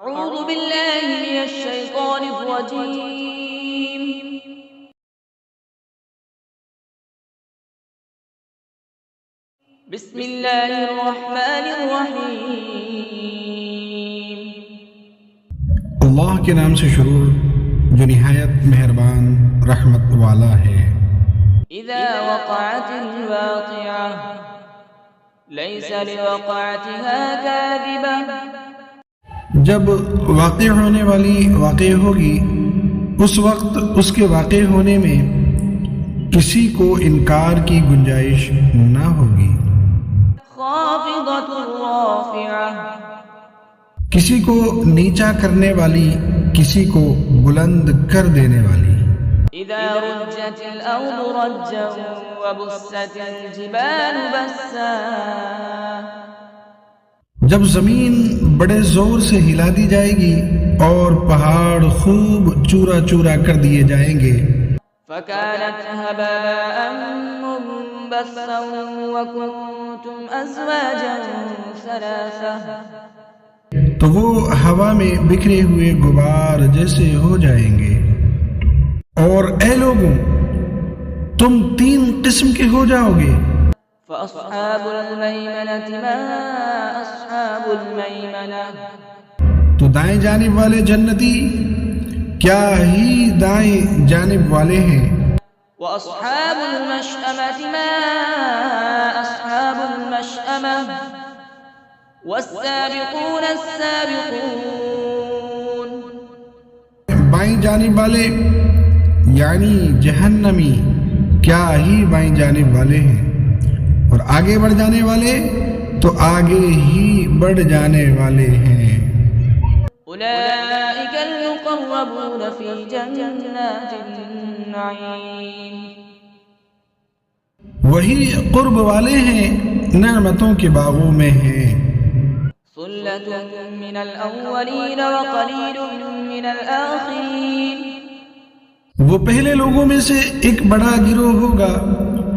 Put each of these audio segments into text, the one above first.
أعوذ بالله من الشيطان الرجيم. بسم الله الرحمن الرحيم. اللہ کے نام سے شروع جو نہایت مہربان رحمت والا ہے۔ إذا وقعت الواقعة ليس لوقعتها كاذبة. جب واقع ہونے والی واقع ہوگی اس وقت اس کے واقع ہونے میں کسی کو انکار کی گنجائش نہ ہوگی، خافضة رافعة. کسی کو نیچا کرنے والی، کسی کو بلند کر دینے والی۔ إذا رجت الأرض رجا وبست الجبال بسا. جب زمین بڑے زور سے ہلا دی جائے گی اور پہاڑ خوب چورا چورا کر دیے جائیں گے، فكانت هباء منبثا وكنتم أزواجا ثلاثة. تو وہ ہوا میں بکھرے ہوئے غبار جیسے ہو جائیں گے۔ اور اے لوگوں، تم تین قسم کے ہو جاؤ گے۔ فأصحاب الميمنة ما أصحاب الميمنة. تو دائیں جانب والے جنتی کیا ہی دائیں جانب والے ہیں۔ وأصحاب المشأمة ما أصحاب المشأمة. والسابقون السابقون. بائیں جانب والے یعنی جہنمی کیا ہی بائیں جانب والے ہیں، اور آگے بڑھ جانے والے تو آگے ہی بڑھ جانے والے ہیں۔ أولئك المقربون في جنات النعيم. وہی قرب والے ہیں، نعمتوں کے باغوں میں ہیں۔ ثلة من الأولين وقليل من الآخرين. وہ پہلے لوگوں میں سے ایک بڑا گروہ ہوگا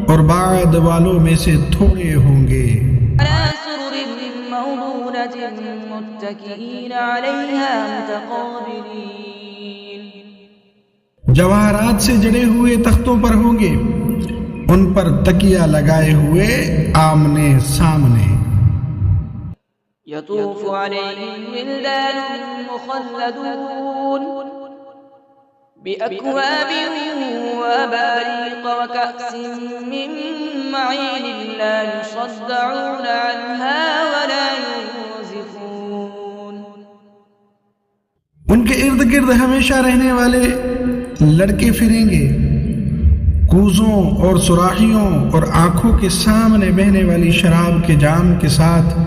اور بعد والوں میں سے تھوڑے ہوں گے۔ على سرر موضونة متكئين عليها متقابلين. جواہرات سے جڑے ہوئے تختوں پر ہوں گے، ان پر تکیہ لگائے ہوئے آمنے سامنے۔ يطوف عليهم ولدان مخلدون بأكواب وأباريق وكأس من معين لا يصدعون عنها ولا ينزفون. ان کے ارد گرد ہمیشہ رہنے والے لڑکے پھریں گے، کوزوں اور سراخیوں اور آنکھوں کے سامنے بہنے والی شراب کے جام کے ساتھ۔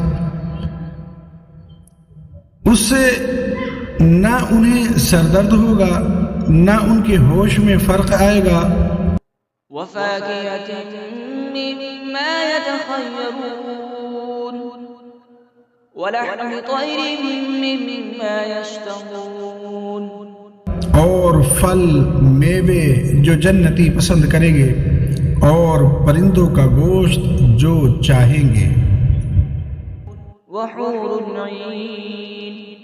اس سے نہ انہیں سردرد ہوگا، نہ ان کے ہوش میں فرق آئے گا۔ وفاكهة مما يتخيرون ولحم طير مما يشتهون. اور پھل میوے جو جنتی پسند کریں گے، اور پرندوں کا گوشت جو چاہیں گے۔ وحور عين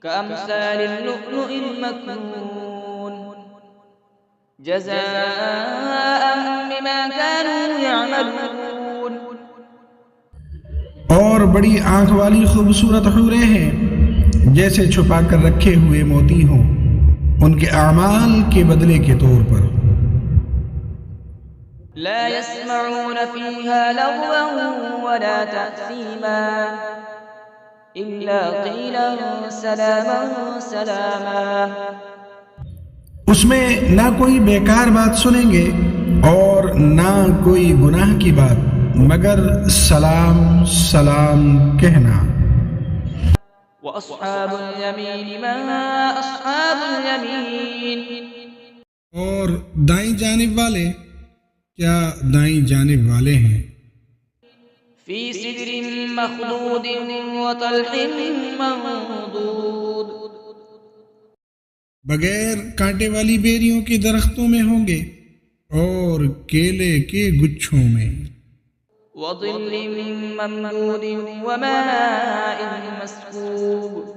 كأمثال اللؤلؤ المكنون جزاء بما كانوا يعملون. اور بڑی آنکھ والی خوبصورت حوریں ہیں جیسے چھپا کر رکھے ہوئے موتی ہوں، ان کے اعمال کے بدلے کے طور پر۔ لا يسمعون فيها لغوا ولا تأثيما إلا قيلا سلاما سلاما. اس میں نہ کوئی بیکار بات سنیں گے اور نہ کوئی گناہ کی بات، مگر سلام سلام کہنا۔ وأصحاب اليمين ما أصحاب اليمين. اور دائیں جانب والے کیا دائیں جانب والے ہیں۔ في سدر مخضود وطلح منضود. بغیر کانٹے والی بیریوں کے درختوں میں ہوں گے اور کیلے کے گچھوں میں۔ وظل ممدود وماء مسكوب.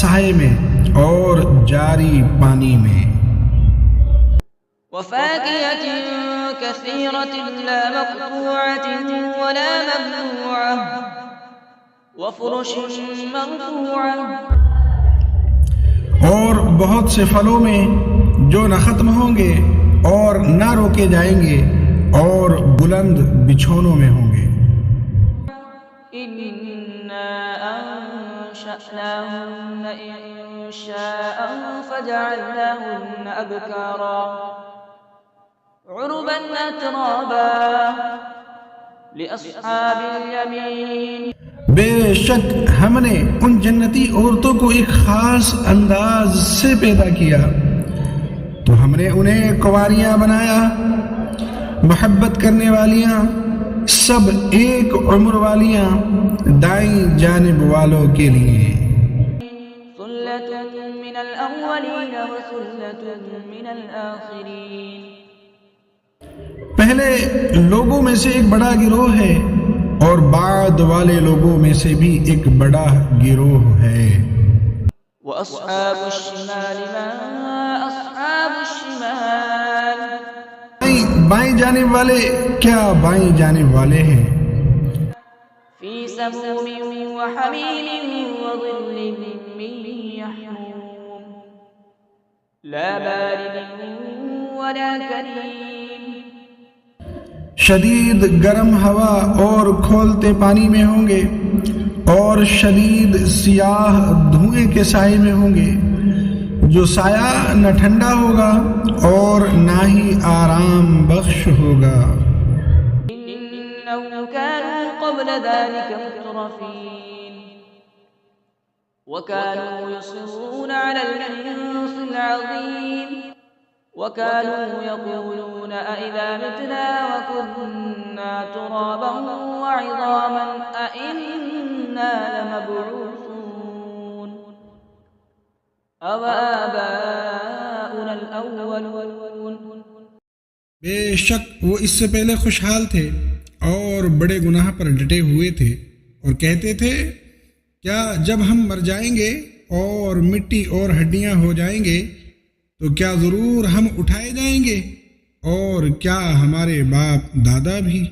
سائے میں اور جاری پانی میں. وفاكهة كثيرة لا مقطوعة ولا ممنوعة وفرش مرفوعة. اور بہت سے پھلوں میں جو نہ ختم ہوں گے اور نہ روکے جائیں گے اور بلند بچھونوں میں ہوں گے. إنا أنشأناهن إنشاء فجعلناهن أبكارا عربا أترابا لأصحاب اليمين. بے شک ہم نے ان جنتی عورتوں کو ایک خاص انداز سے پیدا کیا تو ہم نے انہیں کنواریاں بنایا، محبت کرنے والیاں، سب ایک عمر والیاں دائیں جانب والوں کے لیے. ثلة من الأولين وثلة من الآخرين. پہلے لوگوں میں سے ایک بڑا گروہ ہے اور بعد والے لوگوں میں سے بھی ایک بڑا گروہ ہے. وأصحاب الشمال ما أصحاب الشمال. بائیں جانب والے کیا بائیں جانب والے ہیں. في سموم وحميم وظل من يحموم لا بارد ولا كريم. شدید گرم ہوا اور کھولتے پانی میں ہوں گے اور شدید سیاہ دھوئیں کے سائے میں ہوں گے جو سایہ نہ ٹھنڈا ہوگا اور نہ ہی آرام بخش ہوگا. إنهم كانوا قبل ذلك مترفين وكانوا يصرون على الحنث العظيم وكانوا يقولون أئذا متنا وكنا ترابا وعظاما أئنا لمبعوثون أو آباؤنا الأولون. بے شک وہ اس سے پہلے خوشحال تھے اور بڑے گناہ پر ڈٹے ہوئے تھے اور کہتے تھے کیا جب ہم مر جائیں گے اور مٹی اور ہڈیاں ہو جائیں گے تو کیا ضرور ہم اٹھائے جائیں گے اور کیا ہمارے باپ دادا بھی.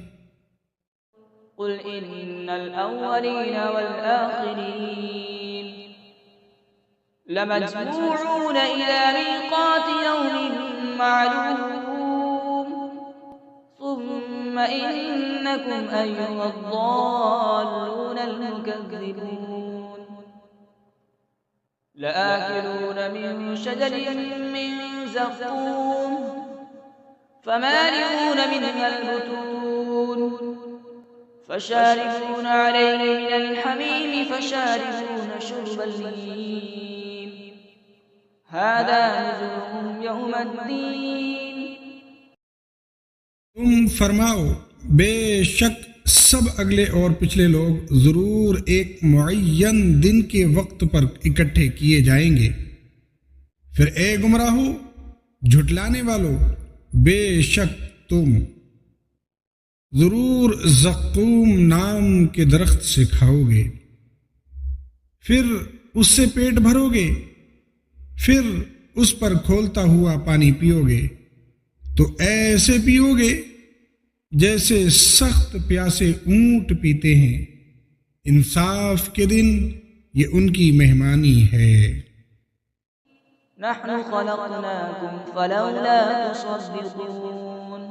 قل إن الأولين والآخرين لمجموعون إلى ميقات يوم معلوم ثم إنكم أيها الضالون المكذبون لآكلون من شجر من زقوم فمالئون منها البطون فشاربون عليه من الحميم فشاربون شرب الهيم هذا نزلهم يوم الدين. تم فرماؤ بے شک سب اگلے اور پچھلے لوگ ضرور ایک معین دن کے وقت پر اکٹھے کیے جائیں گے. پھر اے گمراہو جھٹلانے والو بے شک تم ضرور زقوم نام کے درخت سے کھاؤ گے، پھر اس سے پیٹ بھرو گے، پھر اس پر کھولتا ہوا پانی پیو گے تو ایسے پیو گے جیسے سخت پیاسے اونٹ پیتے ہیں. انصاف کے دن یہ ان کی مہمانی ہے. نحن خلقناكم فلولا تصدقون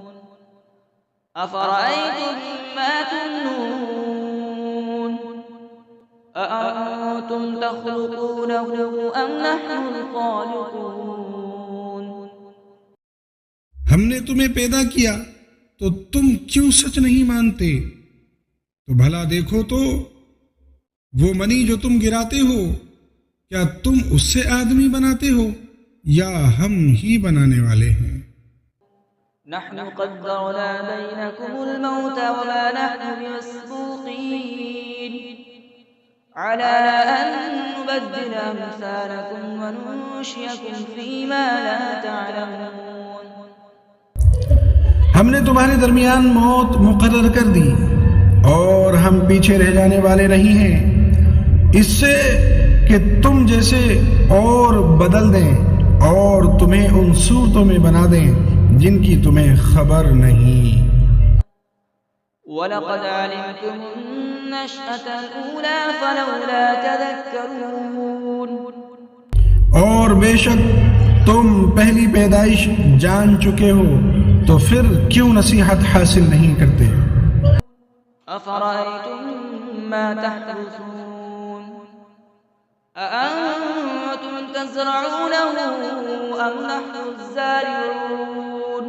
أفرأيتم ما تمنون أأنتم تخلقونه أم نحن الخالقون. ہم نے تمہیں پیدا کیا تو تم کیوں سچ نہیں مانتے؟ تو بھلا دیکھو تو وہ منی جو تم گراتے ہو کیا تم اس سے آدمی بناتے ہو یا ہم ہی بنانے والے ہیں؟ نحن قدرنا بينكم الموت وما نحن بمسبوقين على أن نبدل أمثالكم وننشئكم فيما لا تعلمون. ہم نے تمہارے درمیان موت مقرر کر دی اور ہم پیچھے رہ جانے والے نہیں ہیں اس سے کہ تم جیسے اور بدل دیں اور تمہیں ان صورتوں میں بنا دیں جن کی تمہیں خبر نہیں۔ وَلَقَدْ عَلِمْتُمُ النَّشْأَةَ الْأُولَى فَلَوْلَا تَذَكَّرُونَ۔ اور بے شک تم پہلی پیدائش جان چکے ہو تو پھر کیوں نصیحت حاصل نہیں کرتے؟ أَفَرَأَيْتُم مَّا تَحْرُثُونَ أَأَنتُمْ تَزْرَعُونَهُ أَمْ نَحْنُ الزَّارِعُونَ۔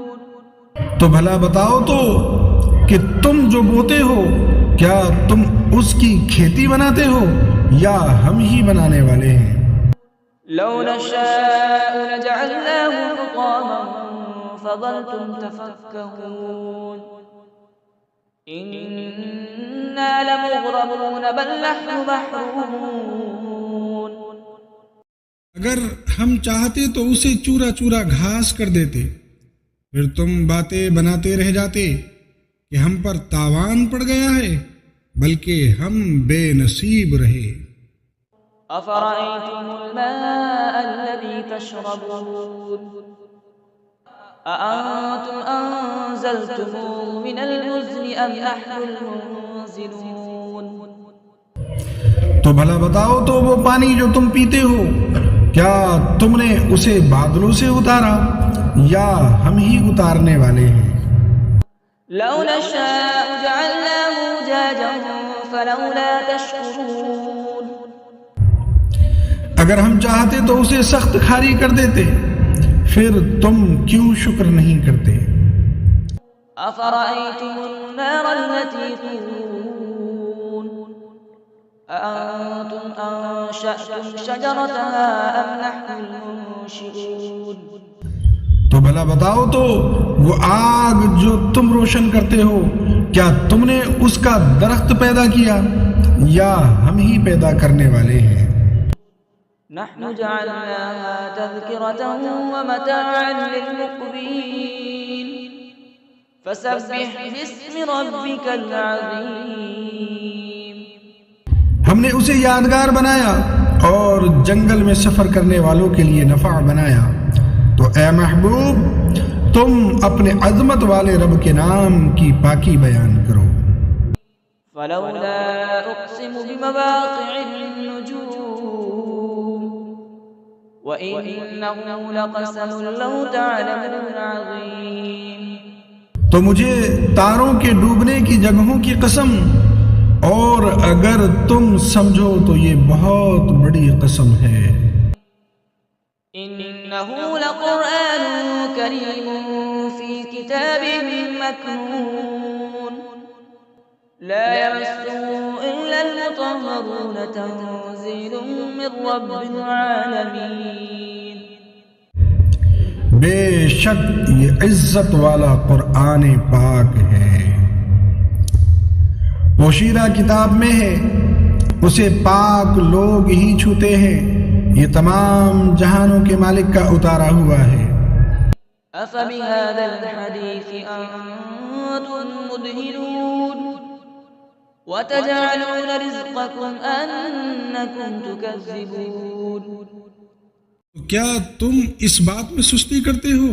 تو بھلا بتاؤ تو کہ تم جو بوتے ہو کیا تم اس کی کھیتی بناتے ہو یا ہم ہی بنانے والے ہیں؟ لو نشاء لجعلناه حطاما فظلتم تفكهون إنا لمغرمون بل نحن محرومون۔ اگر ہم چاہتے تو اسے چورا چورا گھاس کر دیتے، پھر تم باتیں بناتے رہ جاتے کہ ہم پر تاوان پڑ گیا ہے، بلکہ ہم بے نصیب رہے۔ أفرأيتم الماء الذي تشربون أأنتم أنزلتموه من المزن أم نحن المنزلون۔ تو بھلا بتاؤ تو وہ پانی جو تم پیتے ہو کیا تم نے اسے بادلوں سے اتارا یا ہم ہی اتارنے والے ہیں؟ لو نشاء جعلناه أجاجا فلولا تشكرون۔ اگر ہم چاہتے تو اسے سخت کھاری کر دیتے، پھر تم کیوں شکر نہیں کرتے؟ أفرأيتم النار التي تورون أأنتم أنشأتم شجرتها أم نحن المنشئون۔ تو بھلا بتاؤ تو وہ آگ جو تم روشن کرتے ہو کیا تم نے اس کا درخت پیدا کیا یا ہم ہی پیدا کرنے والے ہیں؟ نحن جعلناها تذكرة ومتاعا للمقوين فسبح باسم ربك العظيم۔ ہم نے اسے یادگار بنایا اور جنگل میں سفر کرنے والوں کے لیے نفع بنایا، تو اے محبوب تم اپنے عظمت والے رب کے نام کی پاکی بیان کرو۔ فلولا أقسم بمواقع النجوم وَإِنَّهُ لَقَسَمٌ لَوْ تَعْلَمُونَ عَظِيمٌ۔ تو مجھے تاروں کے ڈوبنے کی جگہوں کی قسم، اور اگر تم سمجھو تو یہ بہت بڑی قسم ہے۔ إِنَّهُ لَقُرْآنٌ كَرِيمٌ فِي كِتَابٍ مَّكْنُونٍ لَا يَمَسُّهُ إِلَّا الْمُطَهَّرُونَ تَنزِيلٌ مِّن رَّبِّ الْعَالَمِينَ۔ بے شک یہ عزت والا قرآن پاک ہے، پوشیدہ کتاب میں ہے، اسے پاک لوگ ہی چھوتے ہیں، یہ تمام جہانوں کے مالک کا اتارا ہوا ہے۔ أَفَبِهَذَا الْحَدِيثِ أَنتُم مُّدْهِنُونَ وَتَجْعَلُونَ رِزْقَكُمْ أَنَّكُمْ تُكَذِّبُونَ۔ کیا تم اس بات میں سستی کرتے ہو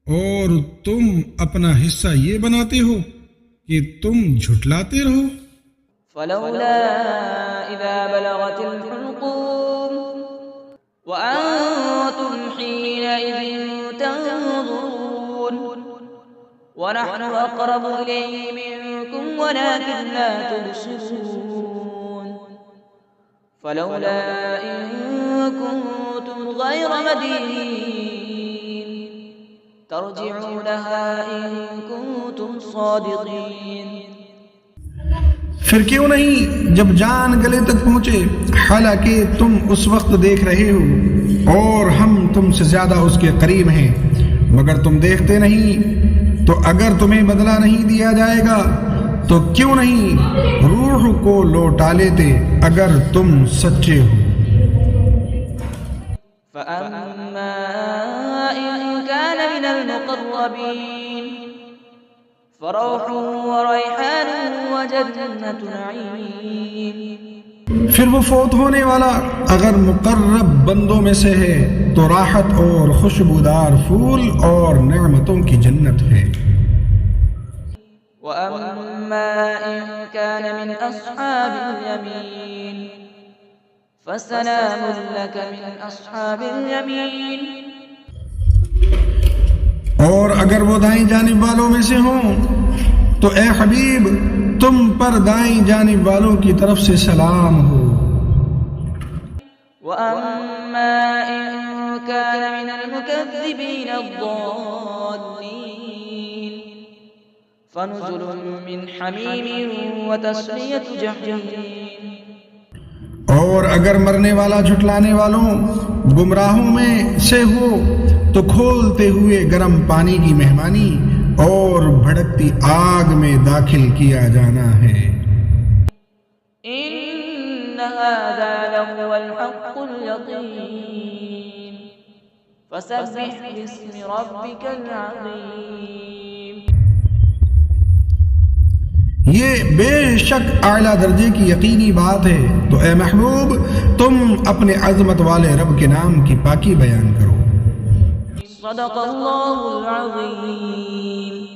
اور تم اپنا حصہ یہ بناتے ہو کہ تم جھٹلاتے رہو؟ فلولا إذا بلغت الحلقوم وأنتم حينئذ تنظرون ونحن أقرب إليه منكم ولكن لا تبصرون فلولا إن كنتم غير مدينين ترجعونها إن كنتم صادقين۔ پھر کیوں نہیں جب جان گلے تک پہنچے، حالانکہ تم اس وقت دیکھ رہے ہو اور ہم تم سے زیادہ اس کے قریب ہیں، مگر تم دیکھتے نہیں۔ تو اگر تمہیں بدلہ نہیں دیا جائے گا تو کیوں نہیں روح کو لوٹا لیتے اگر تم سچے ہو۔ فَأَمَّا إِن كَانَ مِنَ الْمُقَرَّبِينَ فَرَوْحٌ وَرَيْحَانٌ وَجَنَّةُ نَعِيمٍ۔ پھر وہ فوت ہونے والا اگر مقرب بندوں میں سے ہے تو راحت اور خوشبودار پھول اور نعمتوں کی جنت ہے۔ وَأَمَّا إِن كَانَ مِنْ أَصْحَابِ الْيَمِينِ فَسَلَامٌ لَكَ مِنْ أَصْحَابِ الْيَمِينِ۔ اور اگر وہ دائیں جانب والوں میں سے ہوں تو اے حبیب تم پر دائیں جانب والوں کی طرف سے سلام ہو۔ وَأَمَّا إِن كَانَ مِنَ الْمُكَذِّبِينَ الضَّالِّينَ فَنُزُلٌ مِّنْ حَمِيمٍ وَتَصْلِيَةُ جَحِيمٍ۔ اور اگر مرنے والا جھٹلانے والوں گمراہوں میں سے ہو تو کھولتے ہوئے گرم پانی کی مہمانی اور بھڑکتی آگ میں داخل کیا جانا ہے۔ إِنَّ هَذَا لَهُوَ الْحَقُّ الْيَقِينُ فَسَبِّحْ بِاسْمِ رَبِّكَ الْعَظِيمِ۔ یہ بے شک اعلیٰ درجے کی یقینی بات ہے، تو اے محبوب تم اپنے عظمت والے رب کے نام کی پاکی بیان کرو۔ صدق اللہ العظیم۔